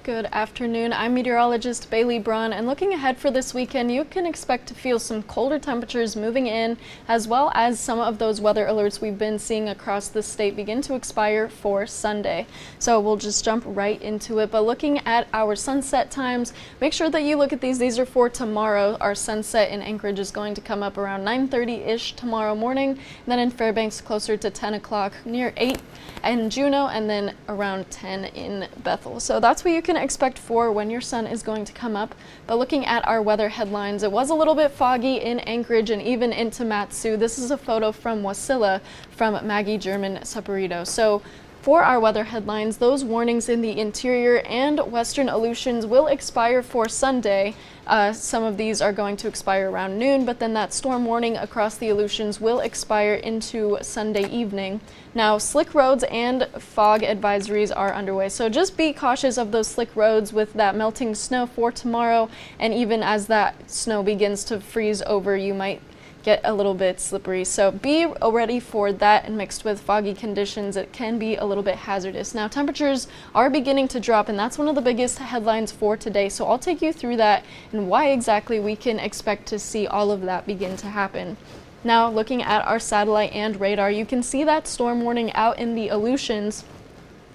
Good afternoon. I'm meteorologist Bailey Braun, and looking ahead for this weekend, you can expect to feel some colder temperatures moving in, as well as some of those weather alerts we've been seeing across the state begin to expire for Sunday. So we'll just jump right into it. But looking at our sunset times, make sure that you look at these. These are for tomorrow. Our sunset in Anchorage is going to come up around 9:30-ish tomorrow morning, and then in Fairbanks closer to 10 o'clock, near 8 in Juneau, and then around 10 in Bethel. So that's what you can expect for when your sun is going to come up. But looking at our weather headlines, it was a little bit foggy in Anchorage and even into Matsu. This is a photo from Wasilla from Maggie German Saporito. So for our weather headlines, those warnings in the interior and western Aleutians will expire for Sunday. Some of these are going to expire around noon, but then that storm warning across the Aleutians will expire into Sunday evening. Now, slick roads and fog advisories are underway, so just be cautious of those slick roads with that melting snow for tomorrow, and even as that snow begins to freeze over, you might get a little bit slippery. So be ready for that, and mixed with foggy conditions, it can be a little bit hazardous. Now, temperatures are beginning to drop, and that's one of the biggest headlines for today. So I'll take you through that and why exactly we can expect to see all of that begin to happen. Now, looking at our satellite and radar, you can see that storm warning out in the Aleutians.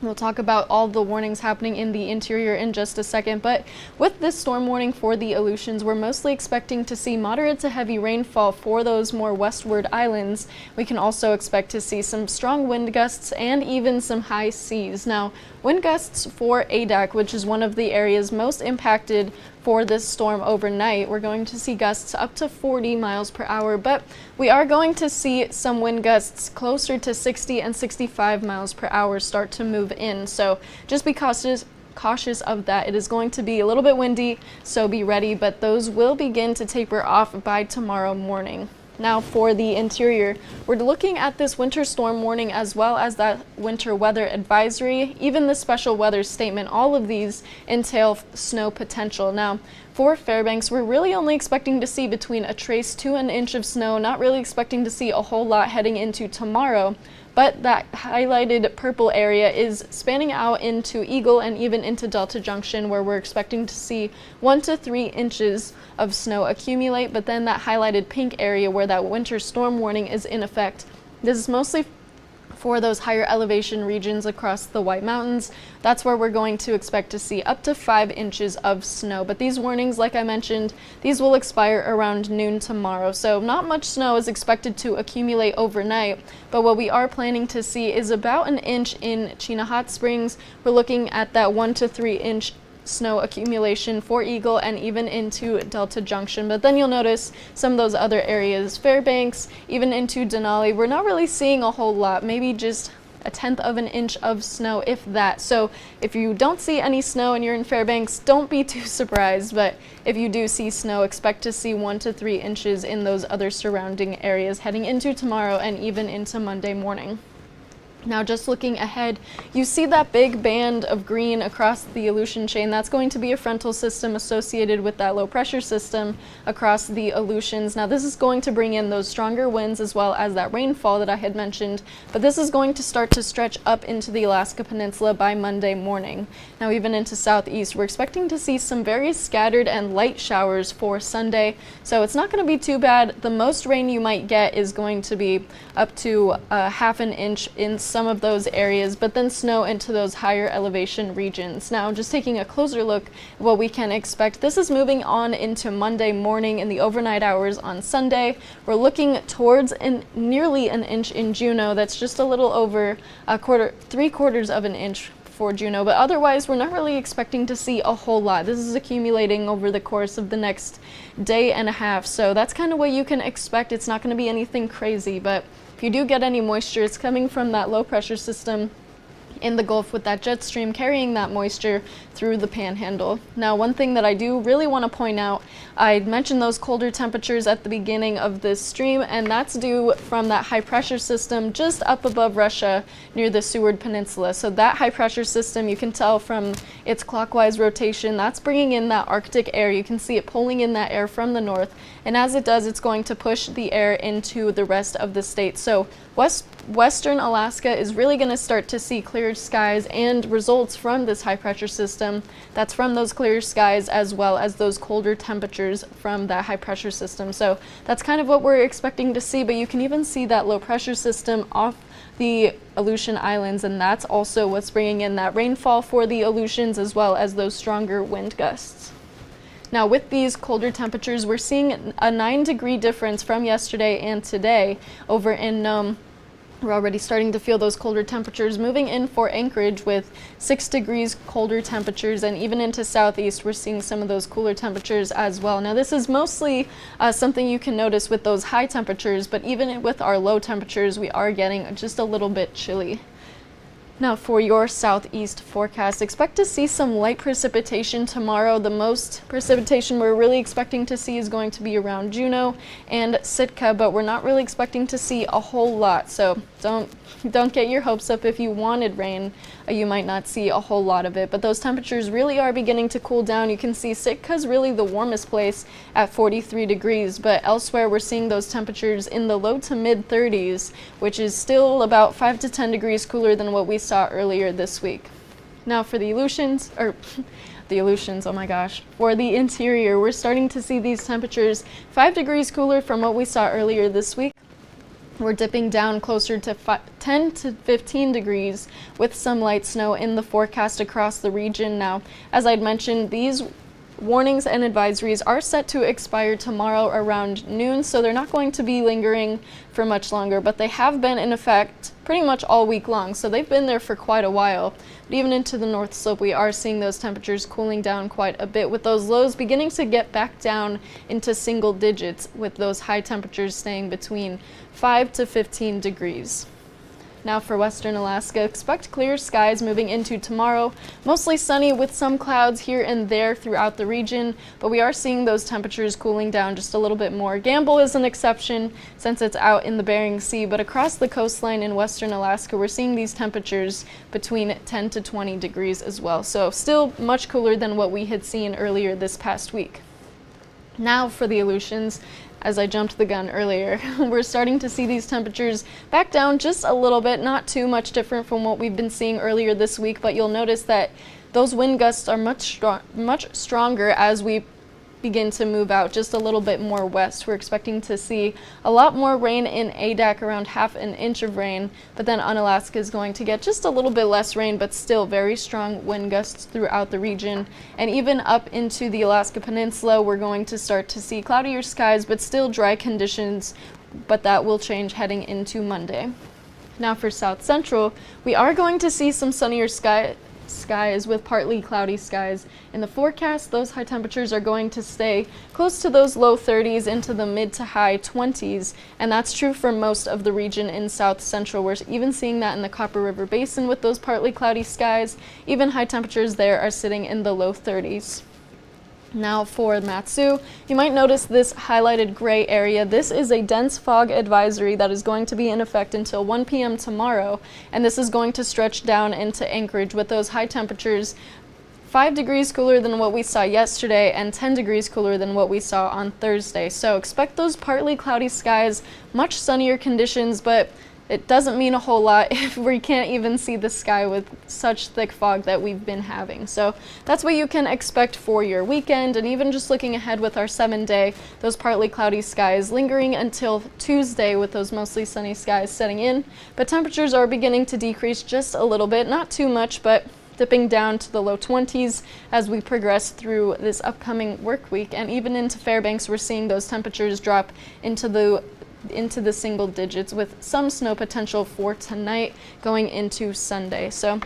We'll talk about all the warnings happening in the interior in just a second, but with this storm warning for the Aleutians, we're mostly expecting to see moderate to heavy rainfall for those more westward islands. We can also expect to see some strong wind gusts and even some high seas. Now, wind gusts for Adak, which is one of the areas most impacted for this storm overnight, we're going to see gusts up to 40 miles per hour, but we are going to see some wind gusts closer to 60 and 65 miles per hour start to move in. So just be cautious of that. It is going to be a little bit windy, so be ready, but those will begin to taper off by tomorrow morning. Now, for the interior, we're looking at this winter storm warning as well as that winter weather advisory, even the special weather statement. All of these entail snow potential. Now, for Fairbanks, we're really only expecting to see between a trace to an inch of snow, not really expecting to see a whole lot heading into tomorrow. But that highlighted purple area is spanning out into Eagle and even into Delta Junction, where we're expecting to see 1 to 3 inches of snow accumulate. But then that highlighted pink area where that winter storm warning is in effect, this is mostly for those higher elevation regions across the White Mountains. That's where we're going to expect to see up to 5 inches of snow. But these warnings, like I mentioned, these will expire around noon tomorrow. So not much snow is expected to accumulate overnight, but what we are planning to see is about an inch in Chena Hot Springs. We're looking at that 1 to 3 inch snow accumulation for Eagle and even into Delta Junction. But then you'll notice some of those other areas, Fairbanks, even into Denali, we're not really seeing a whole lot, maybe just a 1/10 of an inch of snow, if that. So if you don't see any snow and you're in Fairbanks, don't be too surprised, but if you do see snow, expect to see 1 to 3 inches in those other surrounding areas heading into tomorrow and even into Monday morning. Now, just looking ahead, you see that big band of green across the Aleutian chain. That's going to be a frontal system associated with that low pressure system across the Aleutians. Now, this is going to bring in those stronger winds as well as that rainfall that I had mentioned, but this is going to start to stretch up into the Alaska Peninsula by Monday morning. Now, even into southeast, we're expecting to see some very scattered and light showers for Sunday, so it's not going to be too bad. The most rain you might get is going to be up to 1/2 an inch in some of those areas, but then snow into those higher elevation regions. Now, just taking a closer look at what we can expect, this is moving on into Monday morning in the overnight hours on Sunday. We're looking towards nearly an inch in Juneau. That's just a little over 3/4 of an inch for Juneau, but otherwise we're not really expecting to see a whole lot. This is accumulating over the course of the next day and a half, so that's kind of what you can expect. It's not going to be anything crazy, but if you do get any moisture, it's coming from that low pressure system in the Gulf with that jet stream carrying that moisture through the panhandle. Now, one thing that I do really want to point out, I mentioned those colder temperatures at the beginning of this stream, and that's due from that high pressure system just up above Russia near the Seward Peninsula. So that high pressure system, you can tell from its clockwise rotation, that's bringing in that Arctic air. You can see it pulling in that air from the north, and as it does, it's going to push the air into the rest of the state. So western Alaska is really going to start to see clear skies and results from this high pressure system. That's from those clear skies as well as those colder temperatures from that high pressure system. So that's kind of what we're expecting to see, but you can even see that low pressure system off the Aleutian Islands, and that's also what's bringing in that rainfall for the Aleutians as well as those stronger wind gusts. Now with these colder temperatures, we're seeing a 9-degree difference from yesterday and today over in Nome. We're already starting to feel those colder temperatures moving in for Anchorage with 6 degrees colder temperatures, and even into Southeast we're seeing some of those cooler temperatures as well. Now this is mostly something you can notice with those high temperatures, but even with our low temperatures we are getting just a little bit chilly. Now for your southeast forecast, expect to see some light precipitation tomorrow. The most precipitation we're really expecting to see is going to be around Juneau and Sitka, but we're not really expecting to see a whole lot. So don't get your hopes up. If you wanted rain, you might not see a whole lot of it, but those temperatures really are beginning to cool down. You can see Sitka's really the warmest place at 43 degrees, but elsewhere we're seeing those temperatures in the low to mid 30s, which is still about 5 to 10 degrees cooler than what we saw earlier this week. Now for the Aleutians, oh my gosh, for the interior, we're starting to see these temperatures 5 degrees cooler from what we saw earlier this week. We're dipping down closer to 10 to 15 degrees with some light snow in the forecast across the region. Now, as I'd mentioned, these warnings and advisories are set to expire tomorrow around noon, so they're not going to be lingering for much longer, but they have been in effect pretty much all week long, so they've been there for quite a while. But even into the North Slope, we are seeing those temperatures cooling down quite a bit, with those lows beginning to get back down into single digits, with those high temperatures staying between 5 to 15 degrees. Now for western Alaska, expect clear skies moving into tomorrow. Mostly sunny with some clouds here and there throughout the region, but we are seeing those temperatures cooling down just a little bit more. Gamble is an exception since it's out in the Bering Sea, but across the coastline in western Alaska, we're seeing these temperatures between 10 to 20 degrees as well. So still much cooler than what we had seen earlier this past week. Now for the Aleutians, as I jumped the gun earlier, we're starting to see these temperatures back down just a little bit, not too much different from what we've been seeing earlier this week, but you'll notice that those wind gusts are much stronger as we begin to move out just a little bit more west. We're expecting to see a lot more rain in Adak, around ½ an inch of rain, but then Unalaska is going to get just a little bit less rain, but still very strong wind gusts throughout the region. And even up into the Alaska Peninsula, we're going to start to see cloudier skies, but still dry conditions, but that will change heading into Monday. Now for South Central, we are going to see some sunnier skies with partly cloudy skies. In the forecast, those high temperatures are going to stay close to those low 30s into the mid to high 20s, and that's true for most of the region in South Central. We're even seeing that in the Copper River Basin with those partly cloudy skies. Even high temperatures there are sitting in the low 30s. Now for Matsu, you might notice this highlighted gray area. This is a dense fog advisory that is going to be in effect until 1 p.m. tomorrow, and this is going to stretch down into Anchorage with those high temperatures 5 degrees cooler than what we saw yesterday and 10 degrees cooler than what we saw on Thursday. So expect those partly cloudy skies, much sunnier conditions, but it doesn't mean a whole lot if we can't even see the sky with such thick fog that we've been having. So that's what you can expect for your weekend, and even just looking ahead with our 7-day, those partly cloudy skies lingering until Tuesday with those mostly sunny skies setting in. But temperatures are beginning to decrease just a little bit, not too much, but dipping down to the low 20s as we progress through this upcoming work week. And even into Fairbanks, we're seeing those temperatures drop into the single digits with some snow potential for tonight going into Sunday. So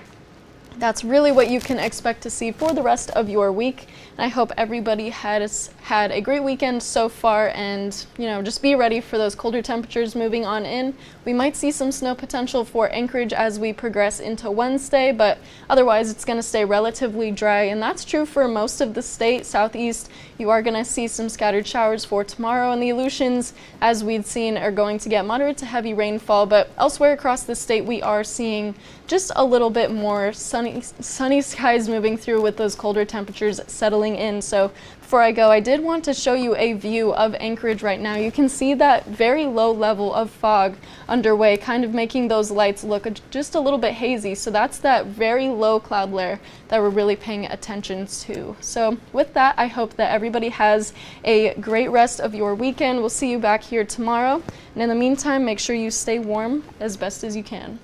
that's really what you can expect to see for the rest of your week. And I hope everybody has had a great weekend so far, and just be ready for those colder temperatures moving on in. We might see some snow potential for Anchorage as we progress into Wednesday, but otherwise it's going to stay relatively dry, and that's true for most of the state. Southeast, you are going to see some scattered showers for tomorrow, and the Aleutians, as we'd seen, are going to get moderate to heavy rainfall, but elsewhere across the state we are seeing just a little bit more sunny sunny skies moving through with those colder temperatures settling in. So before I go, I did want to show you a view of Anchorage right now. You can see that very low level of fog underway, kind of making those lights look just a little bit hazy. So that's that very low cloud layer that we're really paying attention to. So with that, I hope that everybody has a great rest of your weekend. We'll see you back here tomorrow. And in the meantime, make sure you stay warm as best as you can.